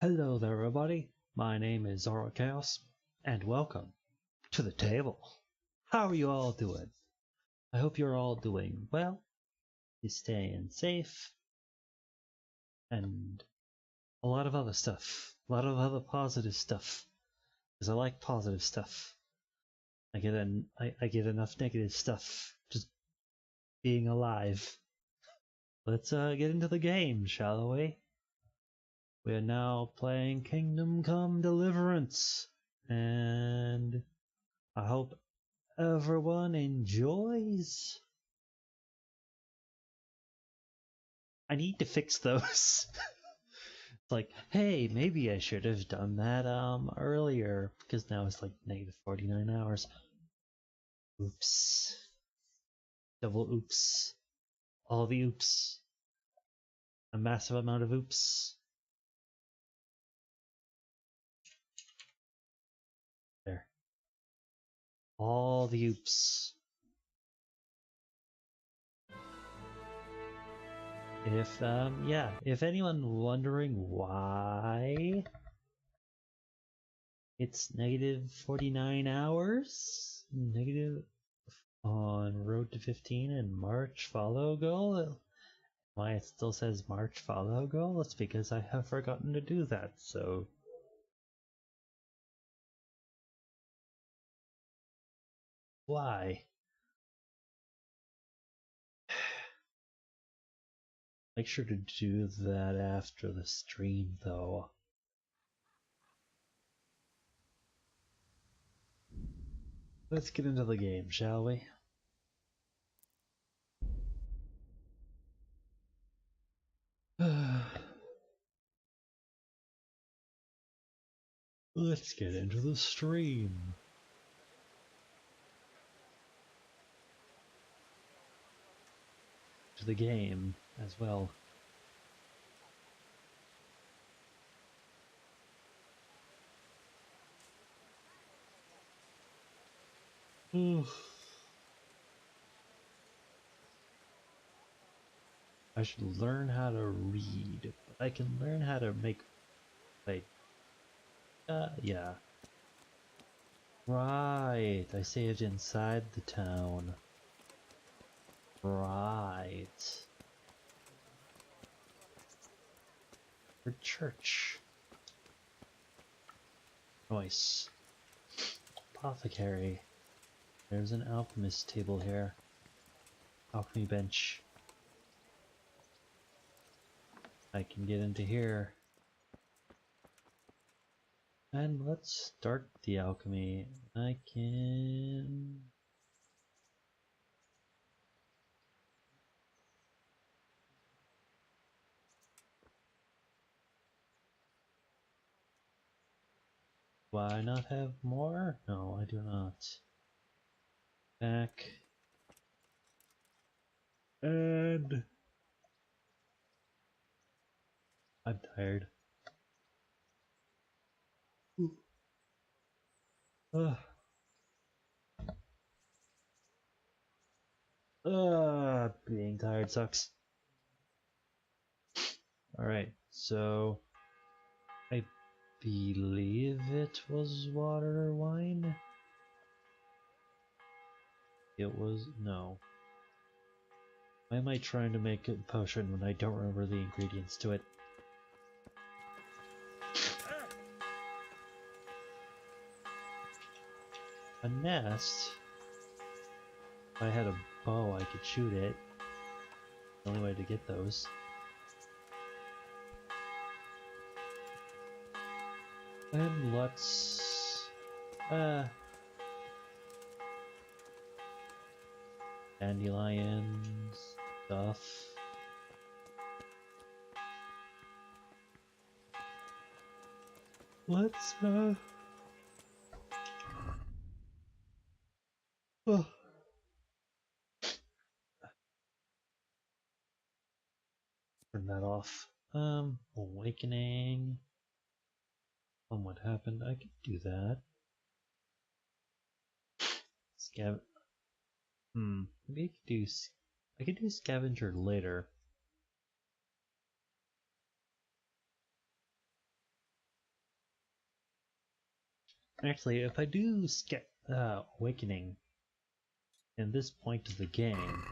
Hello there everybody, my name is Zalrok, and welcome to the table. How are you all doing? I hope you're all doing well, you're staying safe, and a lot of other stuff. A lot of other positive stuff. Because I like positive stuff. I get enough negative stuff just being alive. Let's get into the game, shall we? We are now playing Kingdom Come Deliverance, and I hope everyone enjoys. I need to fix those. It's like, hey, maybe I should have done that earlier, because now it's like negative 49 hours. Oops. Double oops. All the oops. A massive amount of oops. There. All the oops. If anyone wondering why it's negative 49 hours, negative on Road to 15 and March follow goal, why it still says March follow goal, it's because I have forgotten to do that, so why? Make sure to do that after the stream, though. Let's get into the game, shall we? Let's get into the stream. To the game as well. I should learn how to read, but I can learn how to make, like, yeah. Right, I saved inside the town. Right. For church. Nice. Apothecary. There's an alchemist table here. Alchemy bench. I can get into here. And let's start the alchemy. I can... Do I not have more? No, I do not. Back. And... I'm tired. Ugh. Being tired sucks. Alright, so... I believe it was water or wine? It was... no. Why am I trying to make a potion when I don't remember the ingredients to it? A nest? If I had a bow, I could shoot it. The only way to get those. And let's... dandelion stuff. Let's, turn that off. Awakening. What happened? I could do that. Maybe I could do scavenger later. Actually, if I do skip Awakening in this point of the game,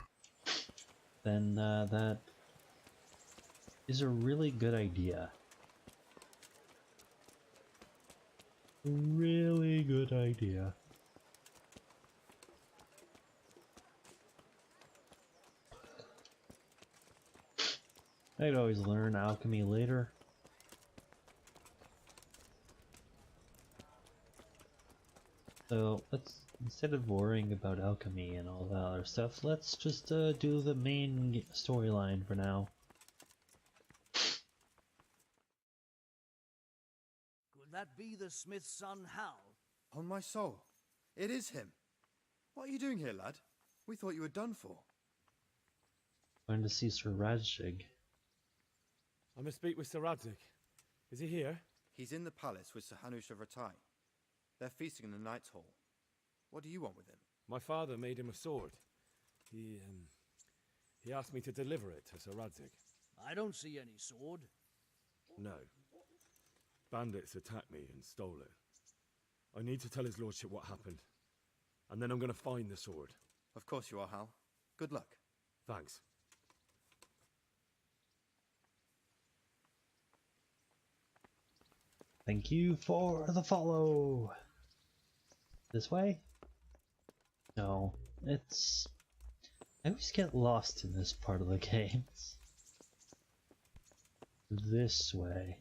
then that is a really good idea. Really good idea. I'd always learn alchemy later. So let's, instead of worrying about alchemy and all that other stuff, let's just do the main storyline for now. Could that be the smith's son, Hal? On my soul, it is him. What are you doing here, lad? We thought you were done for. Going to see Sir Radzig. I must speak with Sir Radzig. Is he here? He's in the palace with Sir Hanush of Ratai. They're feasting in the Knight's Hall. What do you want with him? My father made him a sword. He asked me to deliver it to Sir Radzig. I don't see any sword. No. Bandits attacked me and stole it. I need to tell his lordship what happened. And then I'm going to find the sword. Of course you are, Hal. Good luck. Thanks. Thank you for the follow! This way? No, it's... I always get lost in this part of the game. This way.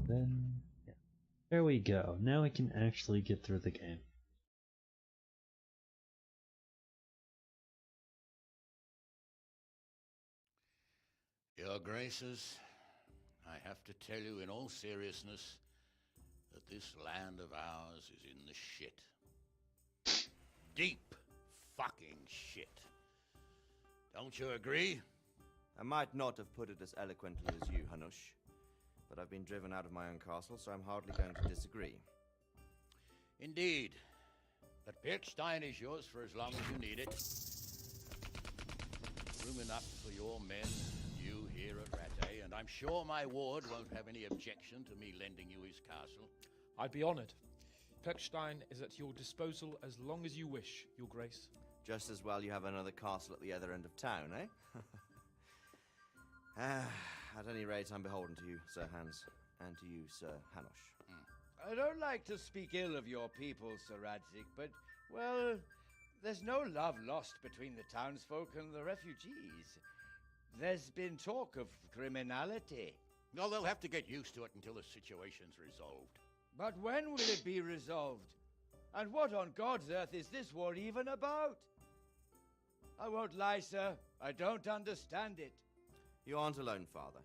Then, yeah. There we go. Now I can actually get through the game. Your Graces, I have to tell you in all seriousness that this land of ours is in the shit. Deep fucking shit. Don't you agree? I might not have put it as eloquently as you, Hanush, but I've been driven out of my own castle, so I'm hardly going to disagree. Indeed. But Pirkstein is yours for as long as you need it. Room enough for your men, you here at Rattay, and I'm sure my ward won't have any objection to me lending you his castle. I'd be honored. Pirkstein is at your disposal as long as you wish, Your Grace. Just as well you have another castle at the other end of town, eh? At any rate, I'm beholden to you, Sir Hans, and to you, Sir Hanush. I don't like to speak ill of your people, Sir Radzig, but, well, there's no love lost between the townsfolk and the refugees. There's been talk of criminality. No, they'll have to get used to it until the situation's resolved. But when will it be resolved? And what on God's earth is this war even about? I won't lie, sir. I don't understand it. You aren't alone, Father.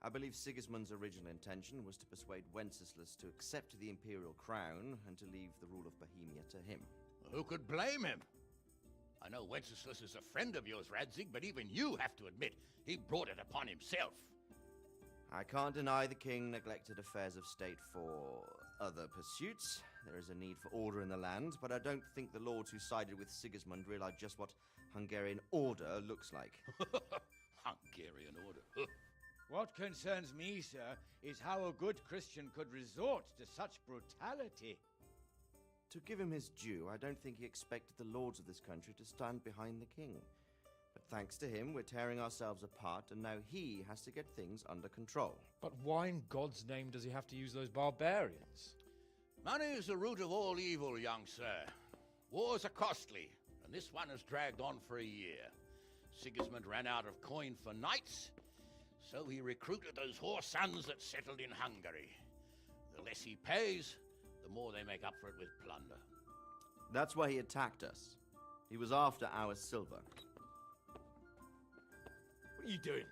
I believe Sigismund's original intention was to persuade Wenceslas to accept the imperial crown and to leave the rule of Bohemia to him. Who could blame him? I know Wenceslas is a friend of yours, Radzig, but even you have to admit he brought it upon himself. I can't deny the king neglected affairs of state for other pursuits. There is a need for order in the land, but I don't think the lords who sided with Sigismund realized just what Hungarian order looks like. Hungarian order. What concerns me, sir, is how a good Christian could resort to such brutality. To give him his due, I don't think he expected the lords of this country to stand behind the king. But thanks to him, we're tearing ourselves apart, and now he has to get things under control. But why in God's name does he have to use those barbarians? Money is the root of all evil, young sir. Wars are costly, and this one has dragged on for a year. Sigismund ran out of coin for knights, so he recruited those whore sons that settled in Hungary. The less he pays, the more they make up for it with plunder. That's why he attacked us. He was after our silver. What are you doing?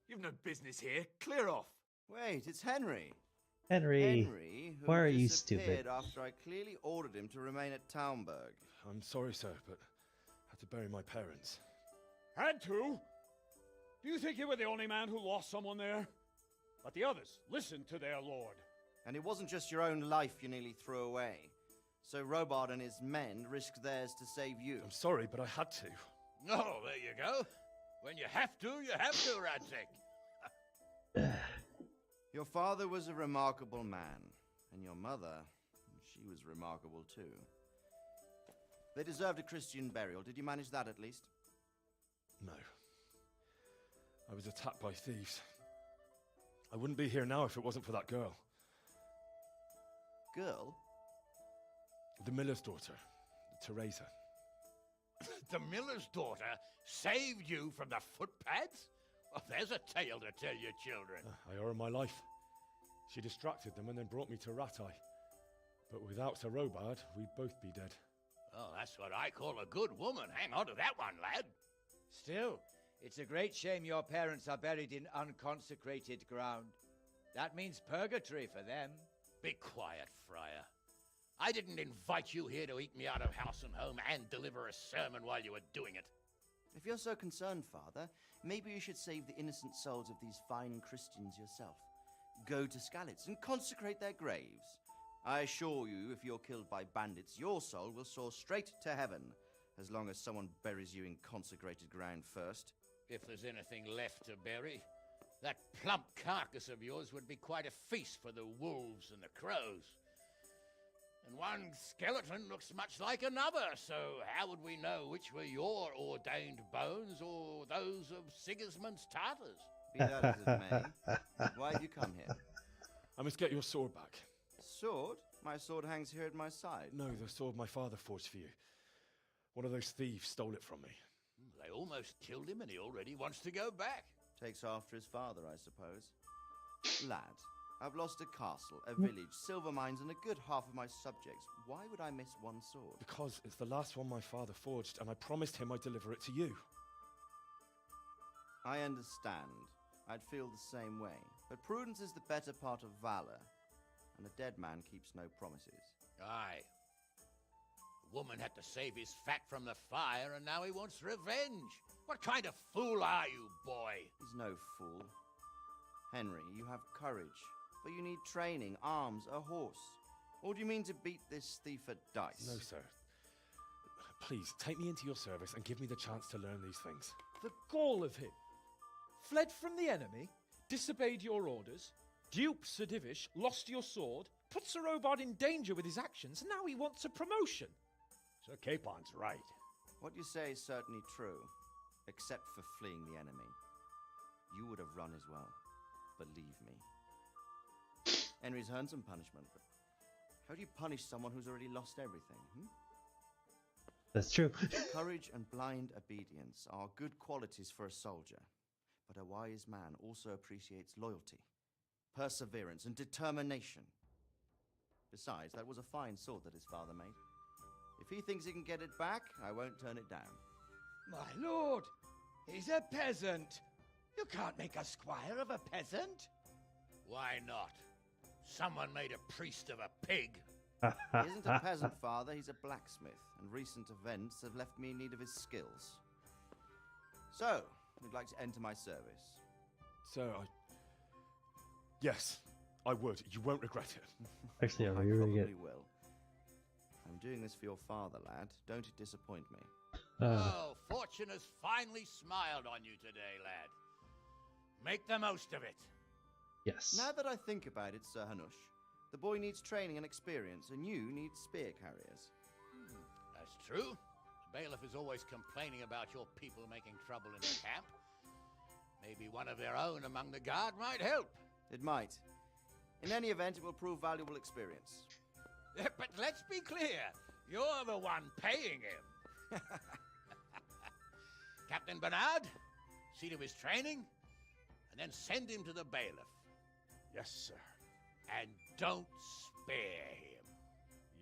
You've no business here. Clear off. Wait, it's Henry. Henry, who why are you disappeared stupid? after I clearly ordered him to remain at Townburg. I'm sorry, sir, but I had to bury my parents. Had to? Do you think you were the only man who lost someone there? But the others listened to their lord. And it wasn't just your own life you nearly threw away. So Robard and his men risked theirs to save you. I'm sorry, but I had to. Oh, there you go. When you have to, Radzig. Your father was a remarkable man, and your mother, she was remarkable too. They deserved a Christian burial. Did you manage that at least? No. I was attacked by thieves. I wouldn't be here now if it wasn't for that girl. Girl? The miller's daughter, Teresa. The miller's daughter saved you from the footpads? Well, there's a tale to tell your children. I owe her my life. She distracted them and then brought me to Ratai. But without Sir Robard, we'd both be dead. Oh, that's what I call a good woman. Hang on to that one, lad. Still, it's a great shame your parents are buried in unconsecrated ground. That means purgatory for them. Be quiet, Friar. I didn't invite you here to eat me out of house and home and deliver a sermon while you were doing it. If you're so concerned, Father, maybe you should save the innocent souls of these fine Christians yourself. Go to Skalitz and consecrate their graves. I assure you, if you're killed by bandits, your soul will soar straight to heaven, as long as someone buries you in consecrated ground first. If there's anything left to bury, that plump carcass of yours would be quite a feast for the wolves and the crows. And one skeleton looks much like another, so how would we know which were your ordained bones or those of Sigismund's Tartars? Be that as it may, why have you come here? I must get your sword back. Sword? My sword hangs here at my side. No, the sword my father forged for you. One of those thieves stole it from me. They almost killed him and he already wants to go back. Takes after his father, I suppose. Lad, I've lost a castle, a village, silver mines, and a good half of my subjects. Why would I miss one sword? Because it's the last one my father forged, and I promised him I'd deliver it to you. I understand. I'd feel the same way. But prudence is the better part of valor, and a dead man keeps no promises. Aye. The woman had to save his fat from the fire, and now he wants revenge. What kind of fool are you, boy? He's no fool. Henry, you have courage, but you need training, arms, a horse. Or do you mean to beat this thief at dice? No, sir. Please, take me into your service and give me the chance to learn these things. The gall of him. Fled from the enemy, disobeyed your orders, duped Sir Divish, lost your sword, put Sir Robard in danger with his actions, and now he wants a promotion. Sir Capon's right. What you say is certainly true, except for fleeing the enemy. You would have run as well, believe me. Henry's earned some punishment, but how do you punish someone who's already lost everything? That's true. Courage and blind obedience are good qualities for a soldier, but a wise man also appreciates loyalty, perseverance, and determination. Besides, that was a fine sword that his father made. If he thinks he can get it back, I won't turn it down. My lord, he's a peasant. You can't make a squire of a peasant. Why not? Someone made a priest of a pig. He isn't a peasant, father, he's a blacksmith, and recent events have left me in need of his skills. So, would like to enter my service? Sir, Yes, I would. You won't regret it. Actually, I I really probably get. will. I'm doing this for your father, lad. Don't it disappoint me. Oh, fortune has finally smiled on you today, lad. Make the most of it. Yes. Now that I think about it, Sir Hanush, the boy needs training and experience, and you need spear carriers. That's true. The bailiff is always complaining about your people making trouble in the camp. Maybe one of their own among the guard might help. It might. In any event, it will prove valuable experience. But let's be clear. You're the one paying him. Captain Bernard, see to his training, and then send him to the bailiff. Yes, sir. And don't spare him.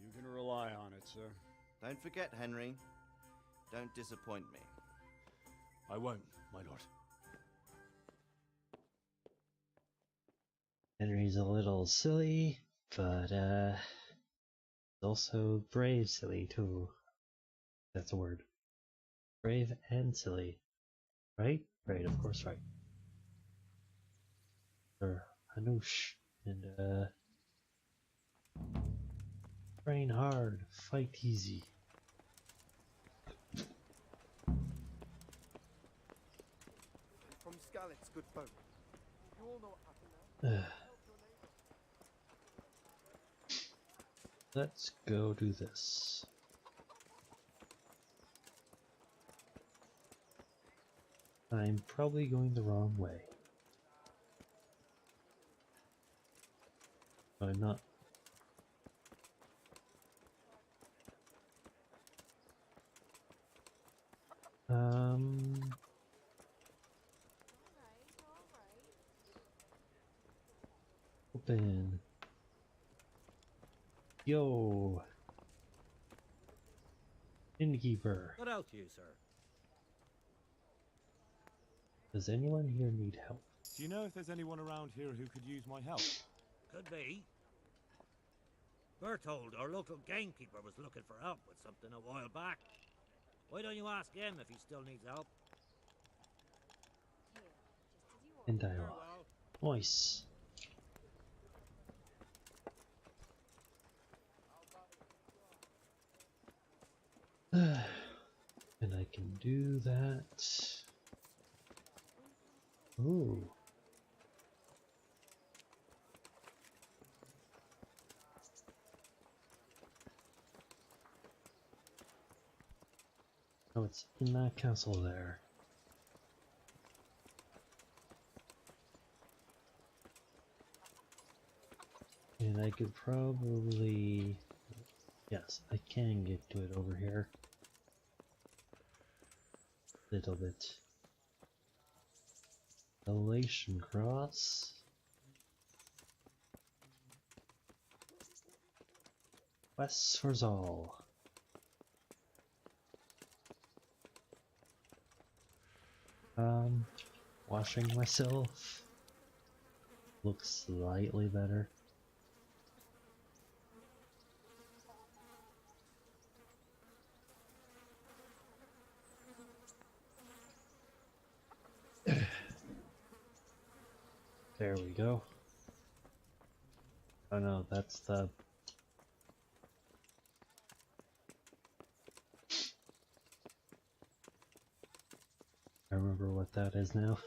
You can rely on it, sir. Don't forget, Henry. Don't disappoint me. I won't, my lord. Henry's a little silly, but also brave silly too. That's a word. Brave and silly. Right? Right, of course, right. Or Hanush and train hard, fight easy. From Skalitz, good folk. You all know what happened now? Let's go do this. I'm probably going the wrong way. But I'm not. Open. Yo. Innkeeper. What else you, sir? Does anyone here need help? Do you know if there's anyone around here who could use my help? Could be. Berthold, our local gamekeeper, was looking for help with something a while back. Why don't you ask him if he still needs help? In dialogue. Nice. And I can do that. Ooh. Oh, it's in that castle there. And I could probably... Yes, I can get to it over here. Little bit. Elation Cross. Quests for Zal. Washing myself. Looks slightly better. There we go. Oh no, that's the... I remember what that is now.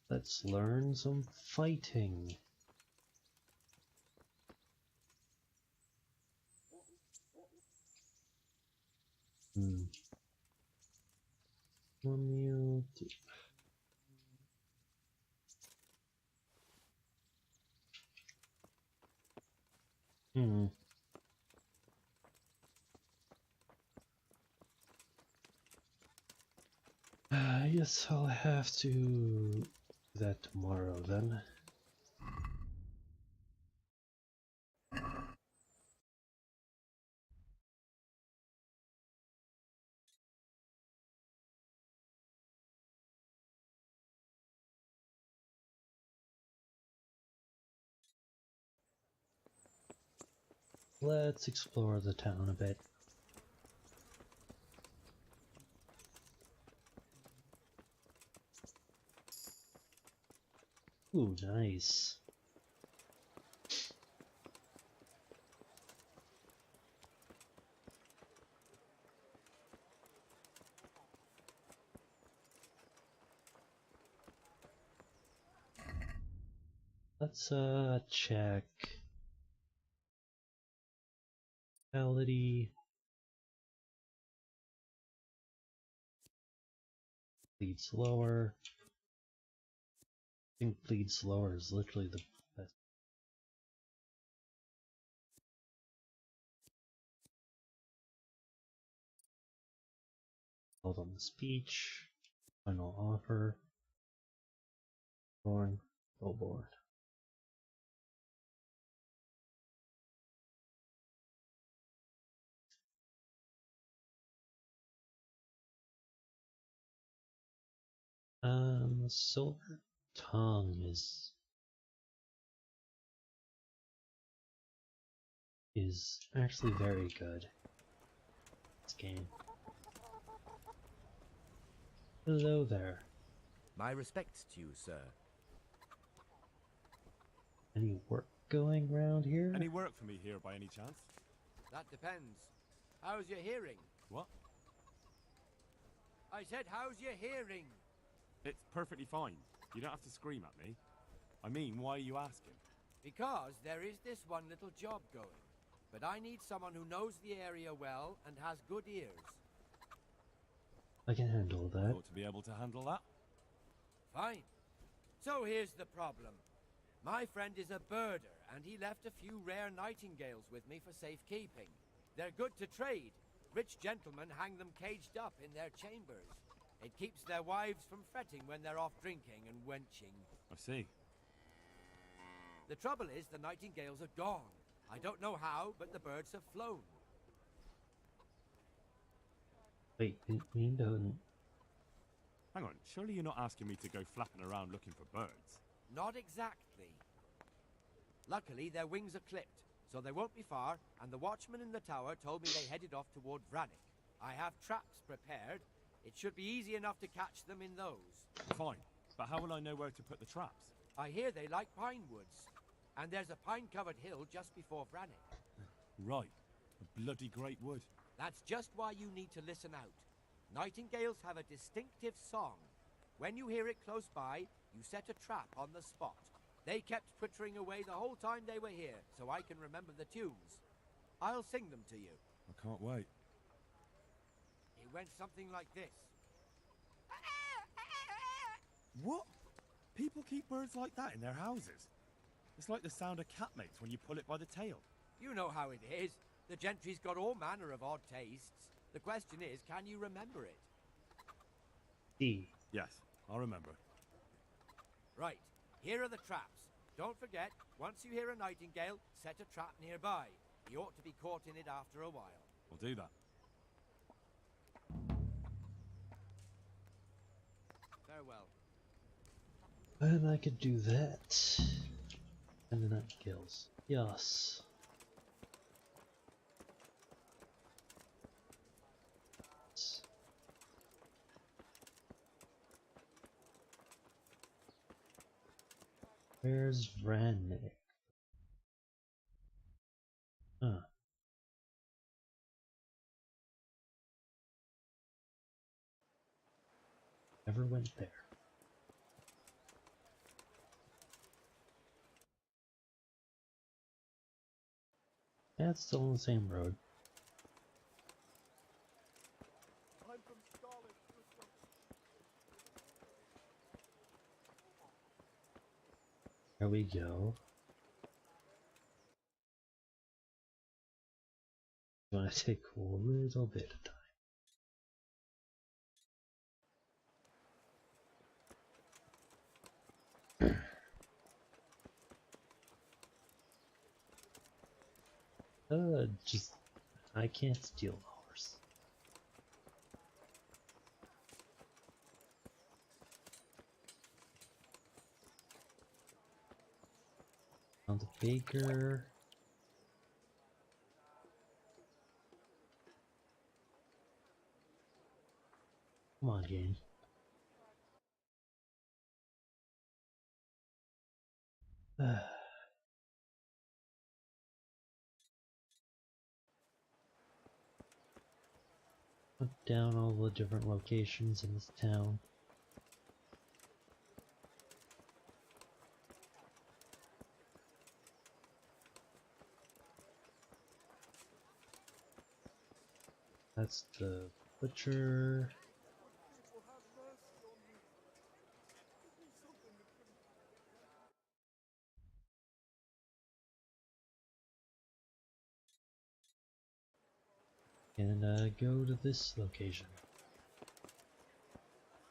Let's learn some fighting. I guess I'll have to do that tomorrow then. Let's explore the town a bit. Ooh, nice. Let's check vitality. Bleed slower. I think bleed slower is literally the best. Hold on the speech. Final offer. Born. Billboard. Silver Tongue is actually very good. This game. Hello there. My respects to you, sir. Any work going around here? Any work for me here by any chance? That depends. How's your hearing? What? I said, how's your hearing? It's perfectly fine. You don't have to scream at me. I mean, why are you asking? Because there is this one little job going. But I need someone who knows the area well and has good ears. I can handle that. Ought to be able to handle that. Fine. So here's the problem. My friend is a birder, and he left a few rare nightingales with me for safekeeping. They're good to trade. Rich gentlemen hang them caged up in their chambers. It keeps their wives from fretting when they're off drinking and wenching. I see. The trouble is, the nightingales are gone. I don't know how, but the birds have flown. Wait, we don't. Hang on, surely you're not asking me to go flapping around looking for birds? Not exactly. Luckily, their wings are clipped, so they won't be far, and the watchman in the tower told me they headed off toward Brannick. I have traps prepared. It should be easy enough to catch them in those. Fine, but how will I know where to put the traps? I hear they like pine woods, and there's a pine-covered hill just before Brannick. Right, a bloody great wood. That's just why you need to listen out. Nightingales have a distinctive song. When you hear it close by, you set a trap on the spot. They kept twittering away the whole time they were here, so I can remember the tunes. I'll sing them to you. I can't wait. It went something like this. What? People keep birds like that in their houses? It's like the sound a cat makes when you pull it by the tail. You know how it is. The gentry's got all manner of odd tastes. The question is, can you remember it? D. Yes, I'll remember. Right, here are the traps. Don't forget, once you hear a nightingale, set a trap nearby. He ought to be caught in it after a while. We'll do that. Farewell. And I could do that. And the nightingales. Yes. Where's Brannick? Huh. Never went there. That's still on the same road. There we go. You want to take a little bit of time. Just I can't steal the horse. On the baker. Come on, game. Put down all the different locations in this town. That's the butcher. And go to this location.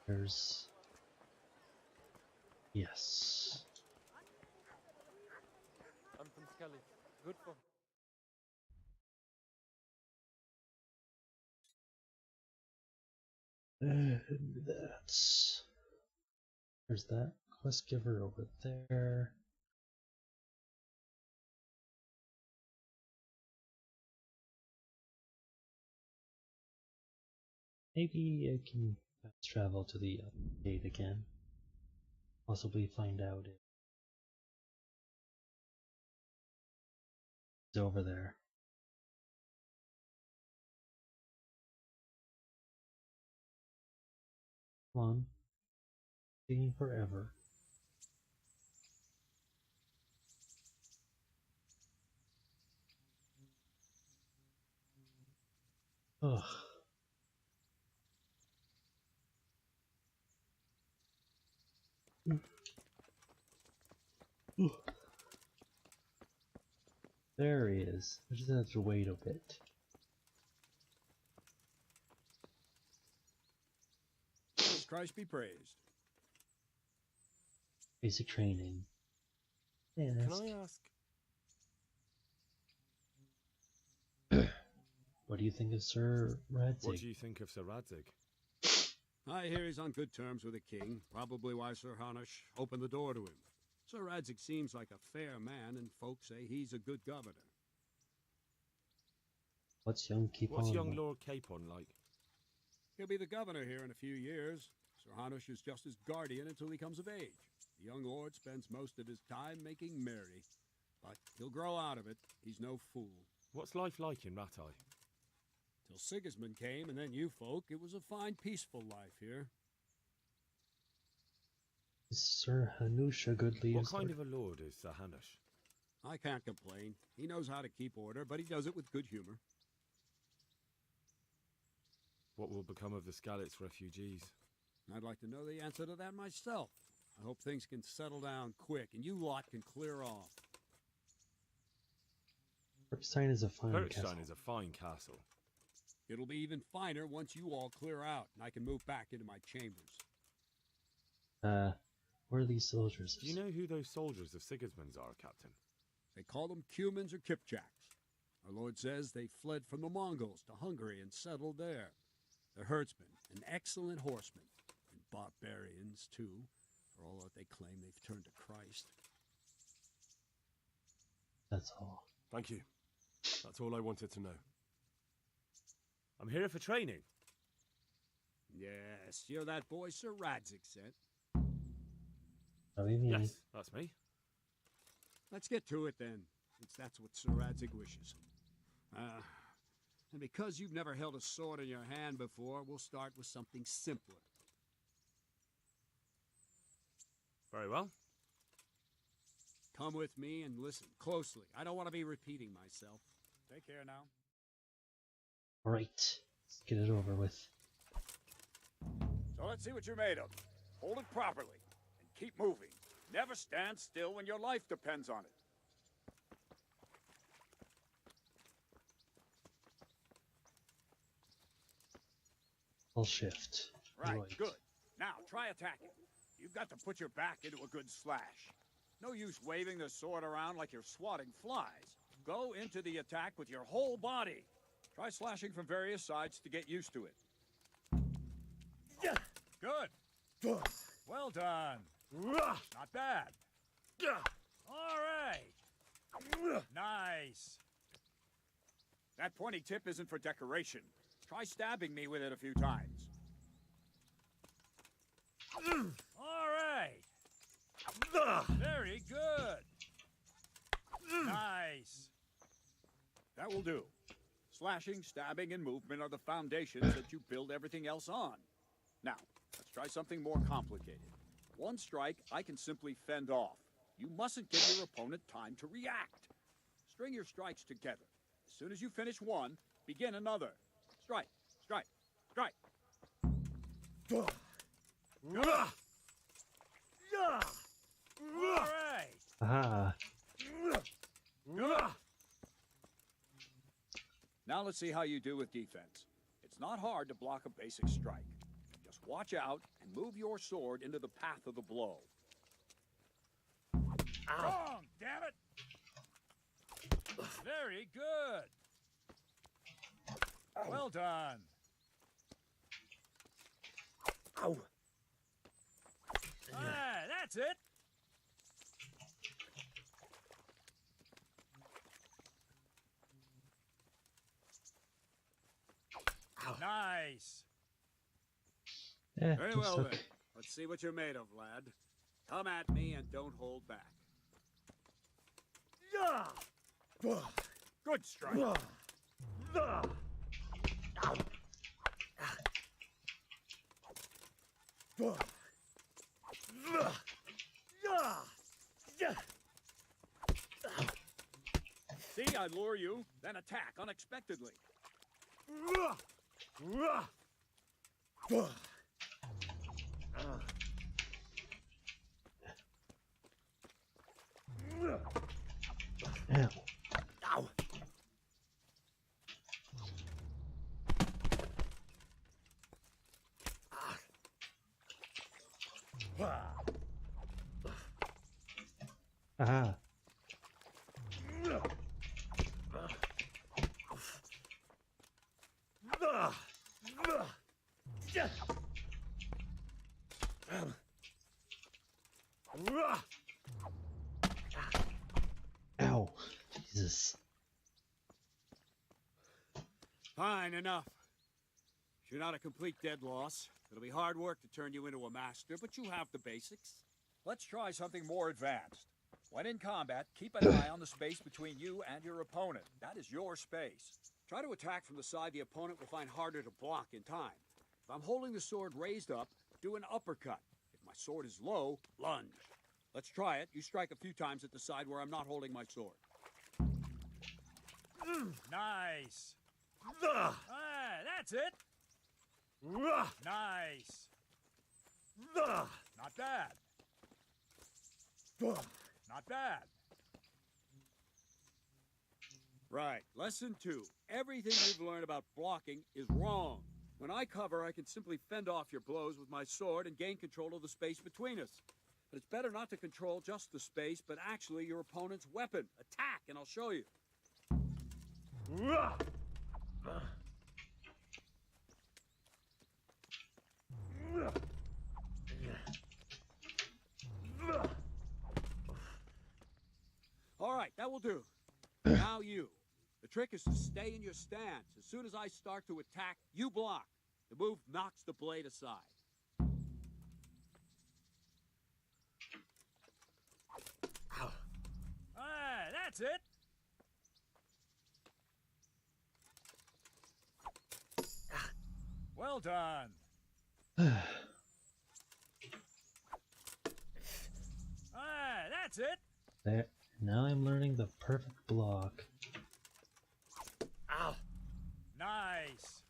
There's... Yes. I'm from Skelly. Good for... And that's... There's that quest giver over there. Maybe I can fast travel to the gate again. Possibly find out if it's over there. Come on. Taking forever. Ugh. Ooh. There he is. I just have to wait a bit. Jesus Christ be praised. Basic training. Yeah, Can I ask? What do you think of Sir Radzig? What do you think of Sir Radzig? I hear he's on good terms with the king, probably why Sir Hanush opened the door to him. Sir Radzig seems like a fair man, and folks say he's a good governor. What's young Lord Capon like? He'll be the governor here in a few years. Sir Hanush is just his guardian until he comes of age. The young lord spends most of his time making merry, but he'll grow out of it. He's no fool. What's life like in Rattay? Till Sigismund came, and then you folk, it was a fine, peaceful life here. Is Sir Hanush a good leader? What kind of a lord is Sir Hanush? I can't complain. He knows how to keep order, but he does it with good humor. What will become of the Skalitz refugees? I'd like to know the answer to that myself. I hope things can settle down quick, and you lot can clear off. Bergstein is a fine castle. Bergstein is a fine castle. It'll be even finer once you all clear out, and I can move back into my chambers. Where are these soldiers? Do you know who those soldiers of Sigismund's are, Captain? They call them Cumans or Kipchaks. Our lord says they fled from the Mongols to Hungary and settled there. They're herdsmen, and excellent horsemen, and barbarians, too, for all that they claim they've turned to Christ. That's all. Thank you. That's all I wanted to know. I'm here for training. Yes, you're that boy Sir Radzig sent. Yes, that's me. Let's get to it then, since that's what Sir Radzig wishes. And because you've never held a sword in your hand before, we'll start with something simpler. Very well. Come with me and listen closely. I don't want to be repeating myself. Take care now. Alright, let's get it over with. So let's see what you're made of. Hold it properly, and keep moving. Never stand still when your life depends on it. I'll shift. Right, good. Now, try attacking. You've got to put your back into a good slash. No use waving the sword around like you're swatting flies. Go into the attack with your whole body. Try slashing from various sides to get used to it. Good. Well done. Not bad. All right. Nice. That pointy tip isn't for decoration. Try stabbing me with it a few times. All right. Very good. Nice. That will do. Slashing, stabbing, and movement are the foundations that you build everything else on. Now, let's try something more complicated. One strike I can simply fend off. You mustn't give your opponent time to react. String your strikes together. As soon as you finish one, begin another. Strike, strike, strike. Good. All right. Aha. Good. Now let's see how you do with defense. It's not hard to block a basic strike. Just watch out and move your sword into the path of the blow. Wrong, damn it! Very good. Well done. Ow. Ah, that's it. Nice. Yeah, Very well then. Let's see what you're made of, lad. Come at me and don't hold back. Good strike. See, I lure you, then attack unexpectedly. Ow. Ow. Aha. Ow. Jesus. Fine, enough. You're not a complete dead loss. It'll be hard work to turn you into a master, but you have the basics. Let's try something more advanced. When in combat, keep an eye on the space between you and your opponent. That is your space. Try to attack from the side the opponent will find harder to block in time. If I'm holding the sword raised up, do an uppercut. If my sword is low, lunge. Let's try it. You strike a few times at the side where I'm not holding my sword. Nice. Ah, that's it. Nice. Not bad. Not bad. Right. Lesson 2. Everything you've learned about blocking is wrong. When I cover, I can simply fend off your blows with my sword and gain control of the space between us. But it's better not to control just the space, but actually your opponent's weapon. Attack, and I'll show you. All right, that will do. Now you. The trick is to stay in your stance. As soon as I start to attack, you block. The move knocks the blade aside. That's it. Well done. That's it. There. Now I'm learning the perfect block. Ow. Nice.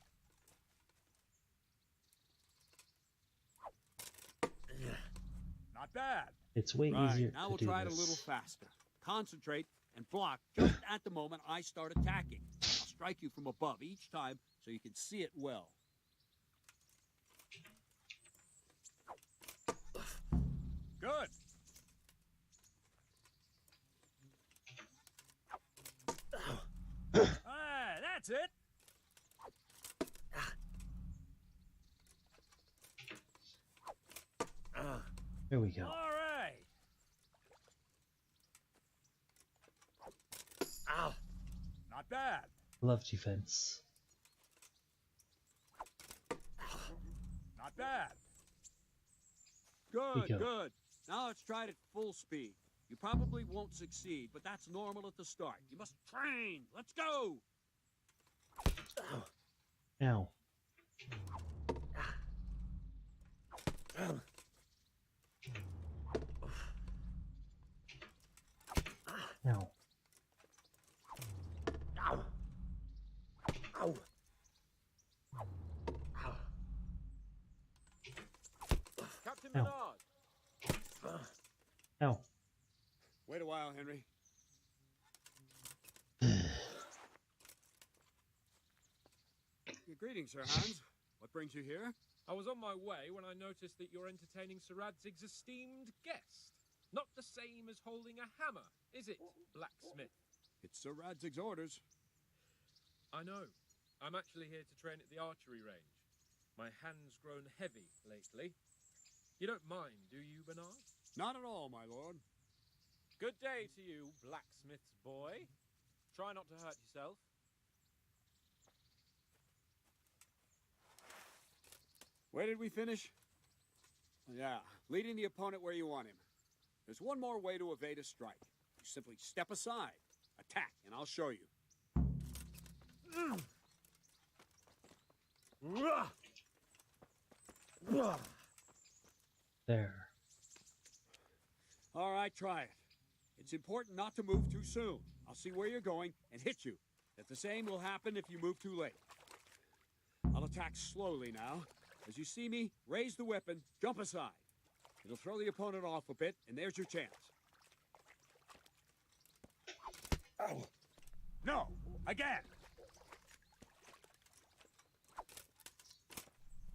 Not bad. It's way easier now to we'll do try this. it a little faster. Concentrate and block just at the moment I start attacking. I'll strike you from above each time so you can see it well. Good. That's it. There we go. All right. Ow. Not bad. Love defense. Not bad. Here Good, you go. good. Now let's try it at full speed. You probably won't succeed, but that's normal at the start. You must train. Let's go. Ow. Ow. Ow. Ow. Captain Ow. Menard! Ow. Wait a while, Henry. Greetings, Sir Hans. What brings you here? I was on my way when I noticed that you're entertaining Sir Radzig's esteemed guest. Not the same as holding a hammer, is it, blacksmith? It's Sir Radzig's orders. I know. I'm actually here to train at the archery range. My hand's grown heavy lately. You don't mind, do you, Bernard? Not at all, my lord. Good day to you, blacksmith's boy. Try not to hurt yourself. Where did we finish? Yeah, leading the opponent where you want him. There's one more way to evade a strike. You simply step aside, attack, and I'll show you. There. All right, try it. It's important not to move too soon. I'll see where you're going and hit you. If the same will happen if you move too late. attack slowly now. As you see me, raise the weapon, jump aside. It'll throw the opponent off a bit, and there's your chance. Ow! No! Again!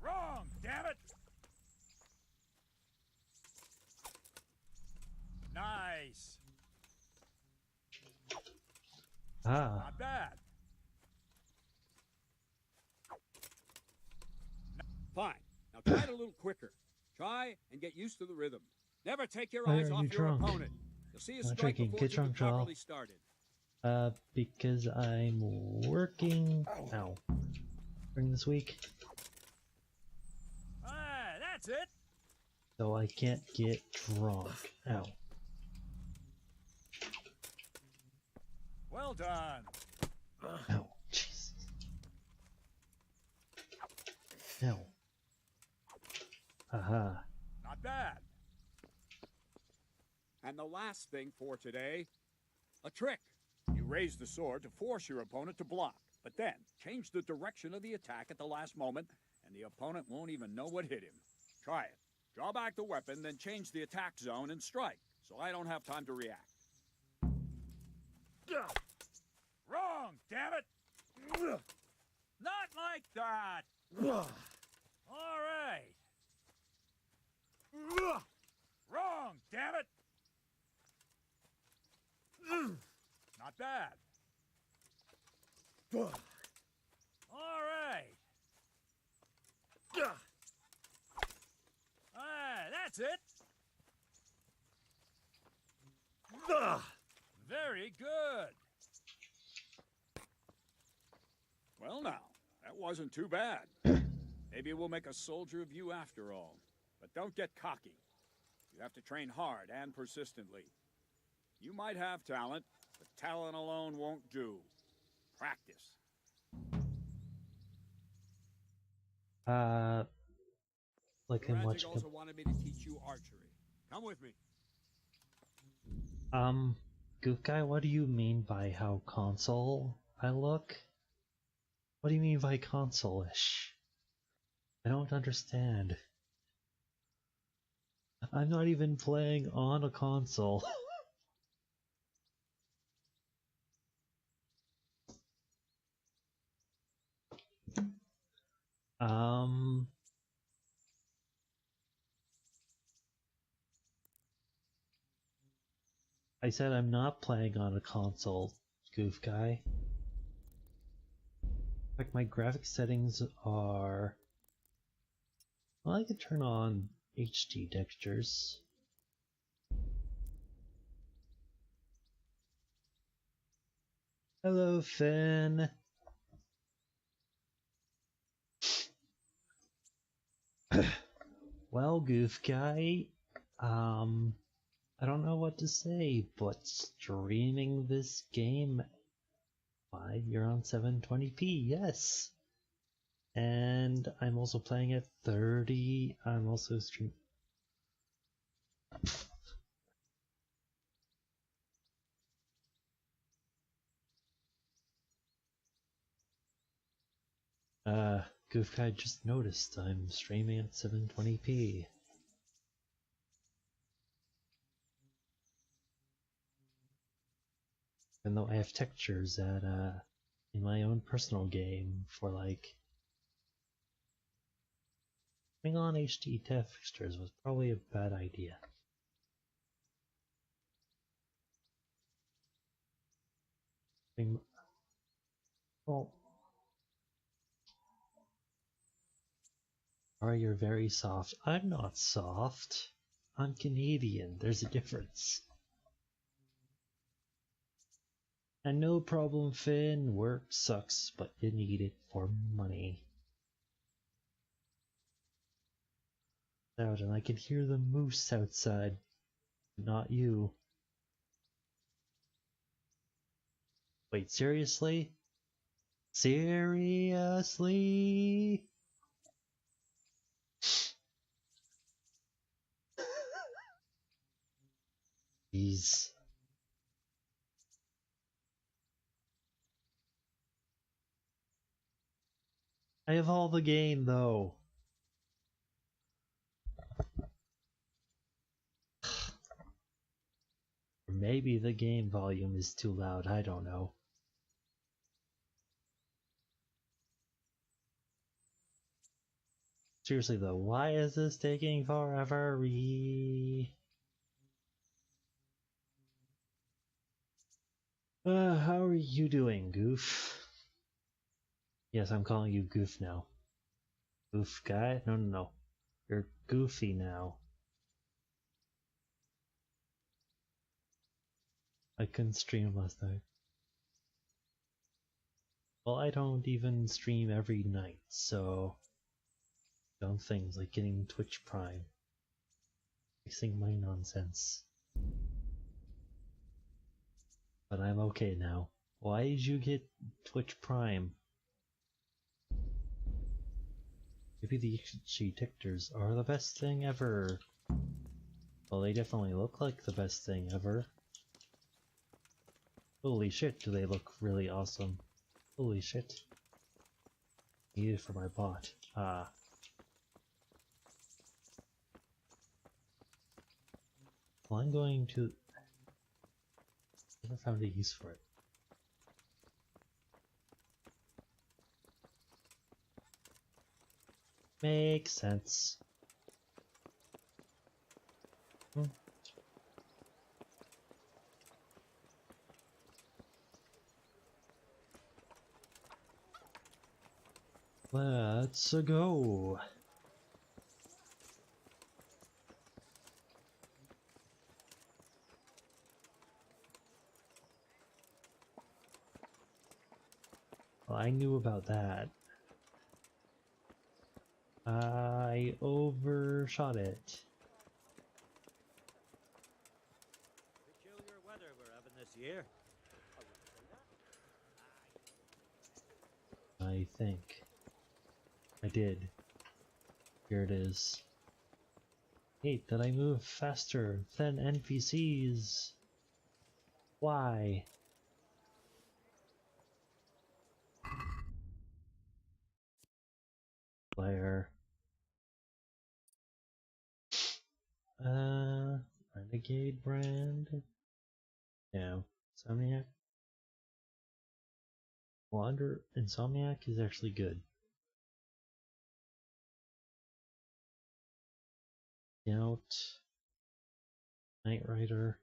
Wrong, damn it! Nice! Ah. Not bad. Fine. Now try it a little quicker. Try and get used to the rhythm. Never take your Why eyes are off you your drunk? opponent. You'll see a Not strike drinking. before Get you get drunk, Joel. properly started. Because I'm working. Ow. During this week. Ah, that's it. So I can't get drunk. Ow. Well done. Ow. Jesus. Ow. Aha. Not bad. And the last thing for today, a trick. You raise the sword to force your opponent to block, but then change the direction of the attack at the last moment, and the opponent won't even know what hit him. Try it. Draw back the weapon, then change the attack zone and strike, so I don't have time to react. Wrong, damn it! Not like that! All right. Wrong, damn it! Not bad. All right. That's it. Very good. Well now, that wasn't too bad. Maybe we'll make a soldier of you after all. But don't get cocky. You have to train hard and persistently. You might have talent, but talent alone won't do. Practice. Like I'm watching. also wanted me to teach you archery. Come with me. Goof guy, what do you mean by how console I look? What do you mean by console-ish? I don't understand. I'm not even playing on a console. I said I'm not playing on a console, goof guy. Like my graphic settings are... Well, I could turn on HD textures. Hello, Finn. Well, goof guy, I don't know what to say, but streaming this game, why, you're on 720p, yes. And I'm also playing at 30, I'm also streaming. Goof guy just noticed I'm streaming at 720p. Even though I have textures at, in my own personal game for like... Putting on HD textures was probably a bad idea. Well... Alright, you're very soft. I'm not soft. I'm Canadian. There's a difference. And no problem, Finn. Work sucks, but you need it for money. Out, and I can hear the moose outside. Not you. Wait, seriously? Seriously? Jeez. I have all the gain, though. Or maybe the game volume is too loud, I don't know. Seriously though, why is this taking forever? How are you doing, Goof? Yes, I'm calling you Goof now. Goof guy? No, no, no. You're Goofy now. I couldn't stream last night. Well, I don't even stream every night, so... dumb things like getting Twitch Prime. Fixing my nonsense. But I'm okay now. Why did you get Twitch Prime? Maybe the itchy dictors are the best thing ever. Well, they definitely look like the best thing ever. Holy shit, do they look really awesome. Holy shit. Need it for my bot. Ah. Well, I'm going to... never found a use for it. Makes sense. Let's go. Well, I knew about that. I overshot it. Peculiar weather we're having this year. I think. I did. Here it is. Hate that I move faster than NPCs. Why? Player. Renegade brand? No. Insomniac? Wander Insomniac is actually good. Scout. Knight Rider.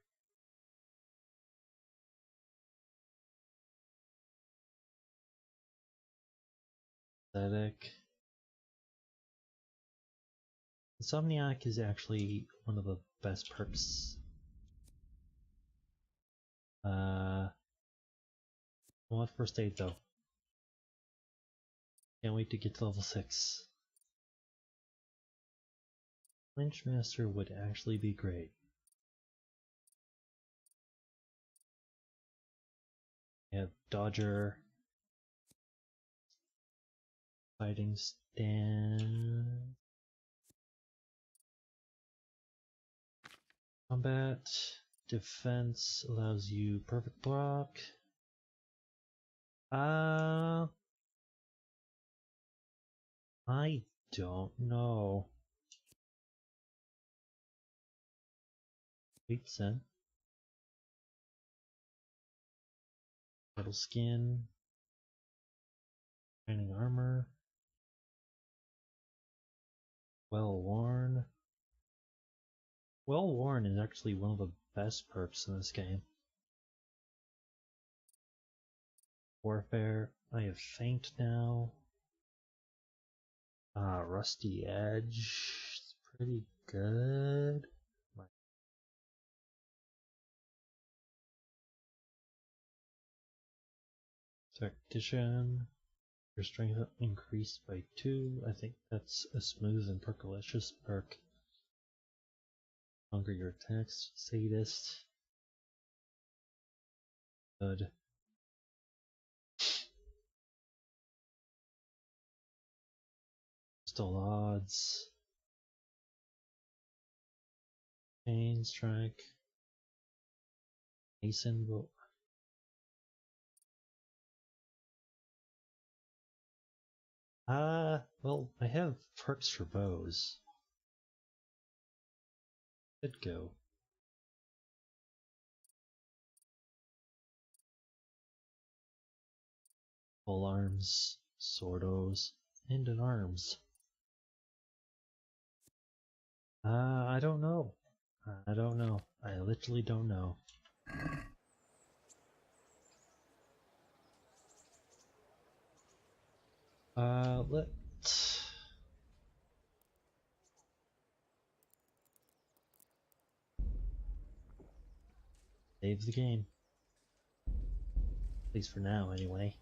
Aesthetic. Insomniac is actually one of the best perks. I want first aid though. Can't wait to get to level 6. Lynchmaster would actually be great. We have Dodger. Fighting Stand. Combat. Defense allows you perfect block. I don't know. 8%. Metal skin. Shining armor. Well worn. Well worn is actually one of the best perks in this game. Warfare. I have faint now. Rusty Edge. It's pretty good. Tactician. Your strength increased by 2. I think that's a smooth and perkalicious perk. Longer your attacks. Sadist. Good. Still odds. Chain strike. Mason will. Well, I have perks for bows. Could go. Full arms, swordos, and an arms. I don't know. I don't know. I literally don't know. Let's... Save the game. At least for now, anyway.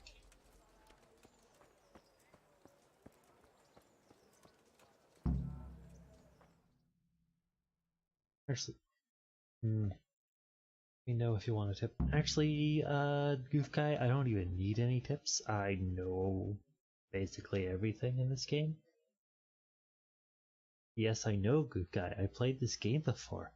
Actually, let me know if you want a tip. Actually, Goof Guy, I don't even need any tips. I know basically everything in this game. Yes, I know, Goof Guy. I played this game before.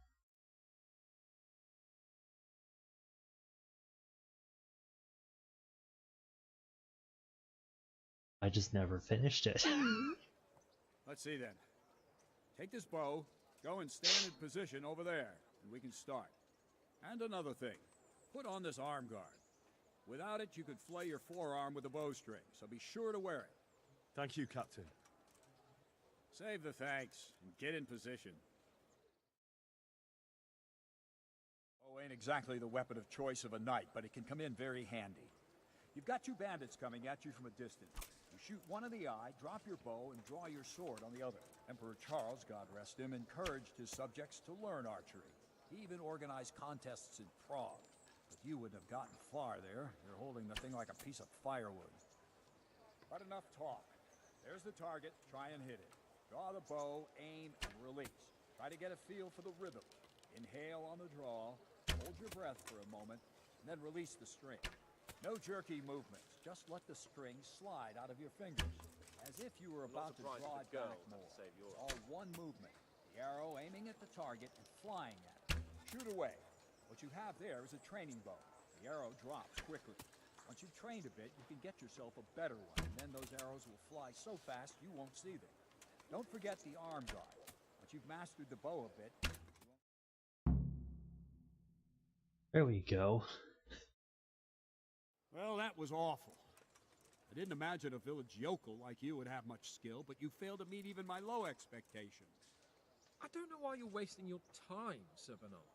I just never finished it. Let's see then. Take this bow, go and stand in position over there, and we can start. And another thing, put on this arm guard. Without it, you could flay your forearm with a bowstring, so be sure to wear it. Thank you, Captain. Save the thanks, and get in position. Bow ain't exactly the weapon of choice of a knight, but it can come in very handy. You've got two bandits coming at you from a distance. You shoot one in the eye, drop your bow, and draw your sword on the other. Emperor Charles, God rest him, encouraged his subjects to learn archery. He even organized contests in Prague. But you wouldn't have gotten far there. You're holding the thing like a piece of firewood. But enough talk. There's the target. Try and hit it. Draw the bow, aim, and release. Try to get a feel for the rhythm. Inhale on the draw, hold your breath for a moment, and then release the string. No jerky movements. Just let the string slide out of your fingers, as if you were about to draw it back more. It's all one movement. The arrow aiming at the target and flying at it. Shoot away. What you have there is a training bow. The arrow drops quickly. Once you've trained a bit, you can get yourself a better one, and then those arrows will fly so fast you won't see them. Don't forget the arm guard. Once you've mastered the bow a bit... There we go. Well, that was awful. I didn't imagine a village yokel like you would have much skill, but you failed to meet even my low expectations. I don't know why you're wasting your time, Sir Bernard.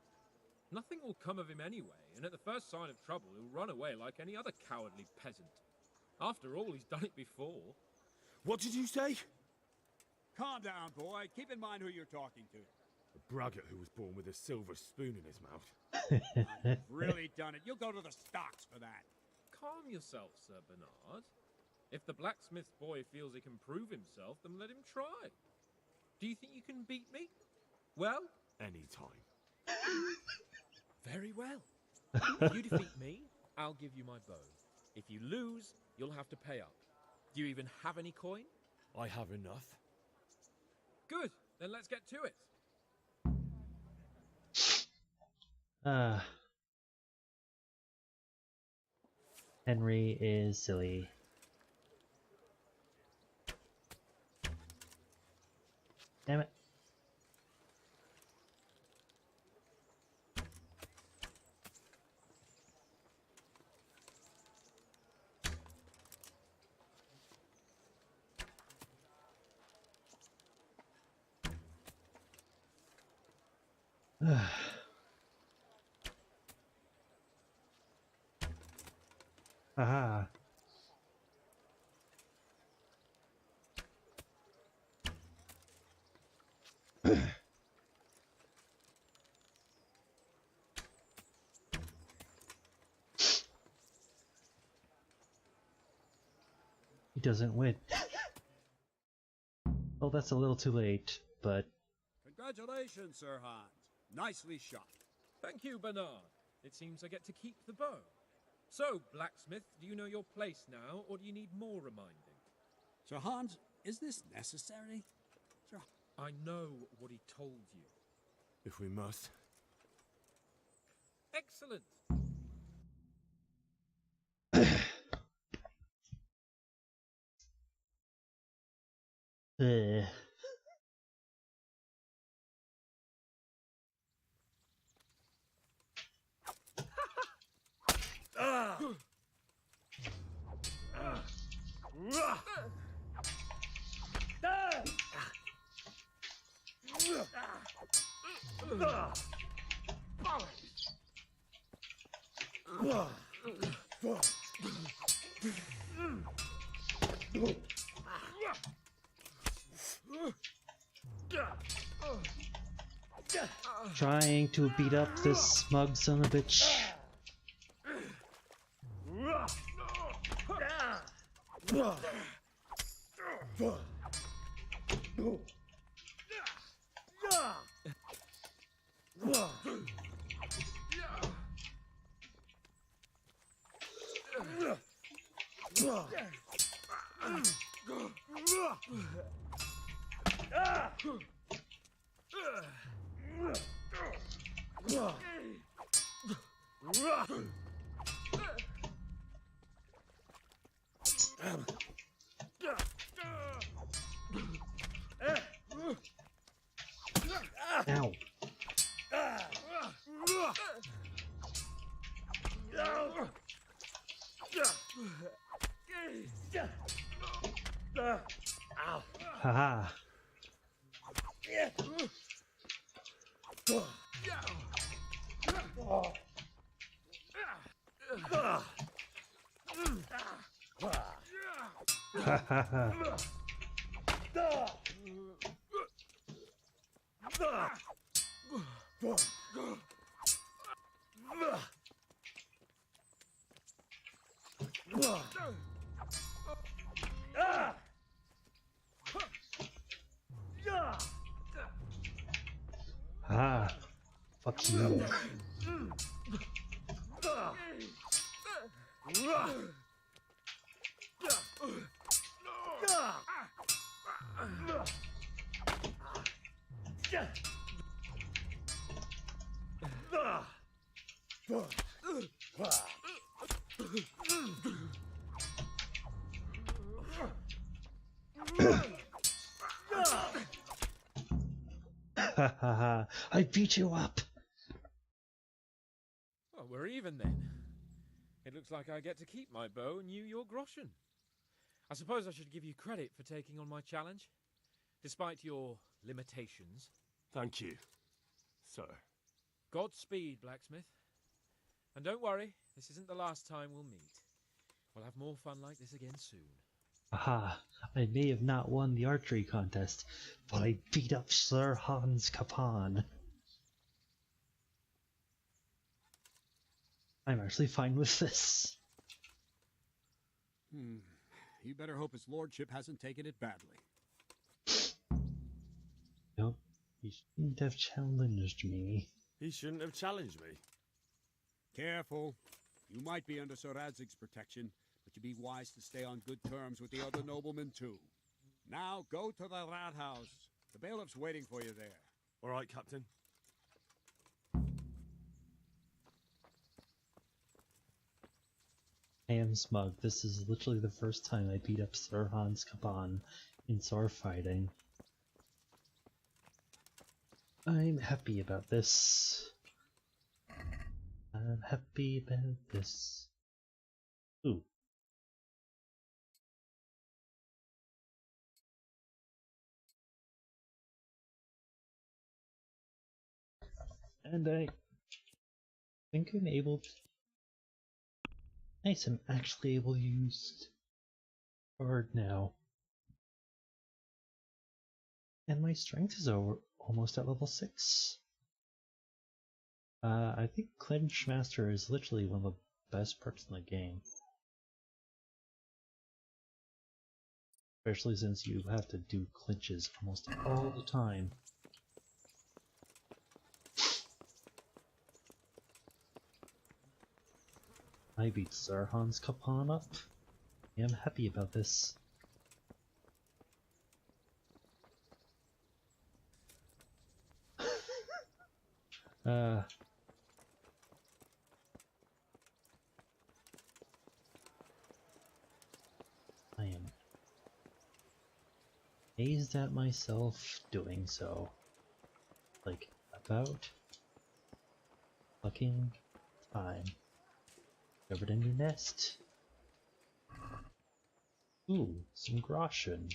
Nothing will come of him anyway, and at the first sign of trouble, he'll run away like any other cowardly peasant. After all, he's done it before. What did you say? Calm down, boy. Keep in mind who you're talking to. A braggart who was born with a silver spoon in his mouth. You've really done it. You'll go to the stocks for that. Calm yourself, Sir Bernard. If the blacksmith boy feels he can prove himself, then let him try. Do you think you can beat me? Well? Any time. Very well. If you defeat me, I'll give you my bow. If you lose, you'll have to pay up. Do you even have any coin? I have enough. Good. Then let's get to it. Henry is silly. Damn it. Aha. He doesn't win. Well, that's a little too late, but... Congratulations, Sir Hans. Nicely shot. Thank you, Bernard. It seems I get to keep the bow. So, blacksmith, do you know your place now, or do you need more reminding? Sir Hans, is this necessary? Sir... I know what he told you. If we must. Excellent. Ugh. Trying to beat up this smug son of a bitch. Ow. Haha. Hahaha. Ah, fuck you. Hahaha, I beat you up. Well, we're even then. It looks like I get to keep my bow and you your groschen. I suppose I should give you credit for taking on my challenge, despite your limitations. Thank you, sir. Godspeed, blacksmith. And don't worry, this isn't the last time we'll meet. We'll have more fun like this again soon. Aha, I may have not won the archery contest, but I beat up Sir Hans Capon. I'm actually fine with this. You better hope his lordship hasn't taken it badly. Nope, he shouldn't have challenged me. He shouldn't have challenged me. Careful. You might be under Sir Radzig's protection, but you'd be wise to stay on good terms with the other noblemen too. Now go to the rat house. The bailiff's waiting for you there. All right, Captain. I am smug. This is literally the first time I beat up Sir Hans Capon in sword fighting. I'm happy about this. I'm happy about this. Ooh. And I think I'm able to... Nice, I'm actually able to use sword now. And my strength is almost at level 6. I think Clinch Master is literally one of the best perks in the game. Especially since you have to do clinches almost all the time. I beat Sir Hans Capon up. I am happy about this. I amazed at myself doing so. Like, about fucking time. Covered in your nest. Ooh, some groschen.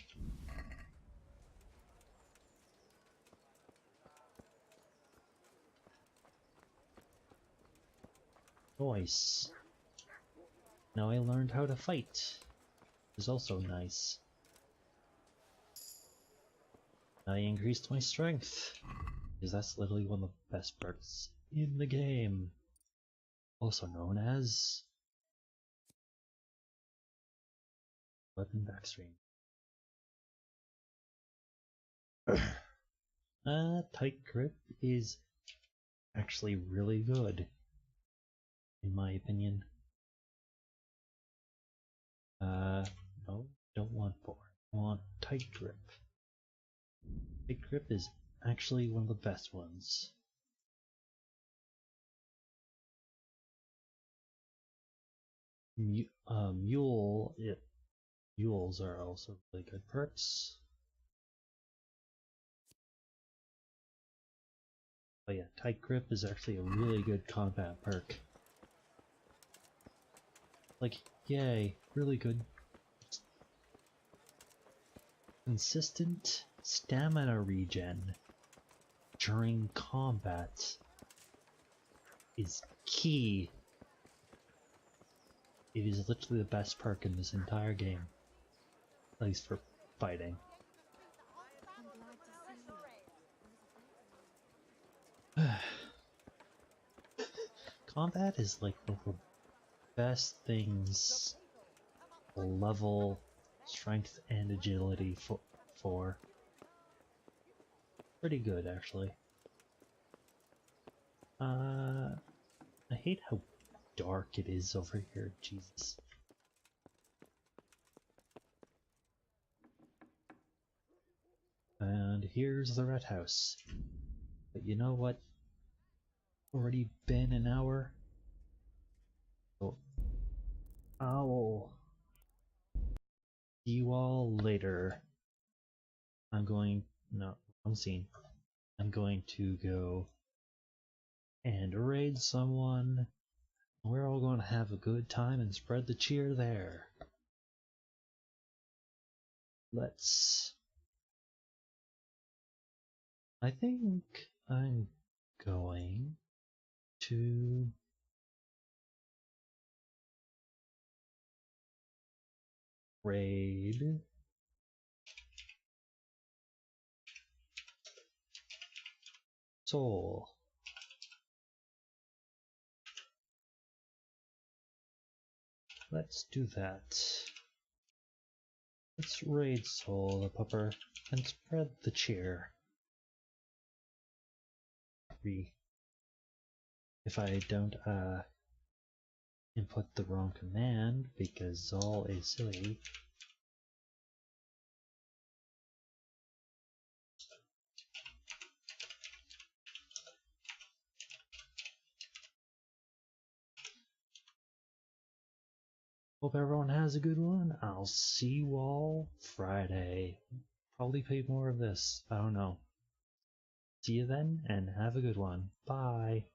Nice. Now I learned how to fight. Is also nice. I increased my strength. Because that's literally one of the best parts in the game. Also known as weapon backstream. Tight grip is actually really good, in my opinion. No, don't want board. I want tight grip. Tight grip is actually one of the best ones. Mules are also really good perks. But yeah, tight grip is actually a really good combat perk. Like, yay, really good. Consistent stamina regen during combat is key. It is literally the best perk in this entire game. At least for fighting. Combat is like one of the best things to level strength and agility for. Pretty good, actually. I hate how dark it is over here, Jesus. And here's the red house. But you know what? Already been an hour. So I'll see you all later. Wrong scene. I'm going to go and raid someone. We're all going to have a good time and spread the cheer there. I think I'm going to raid Soul. Let's do that. Let's raid Soul the Pupper and spread the cheer. If I don't input the wrong command because Zal is silly. Hope everyone has a good one. I'll see you all Friday. Probably play more of this. I don't know. See you then, and have a good one. Bye.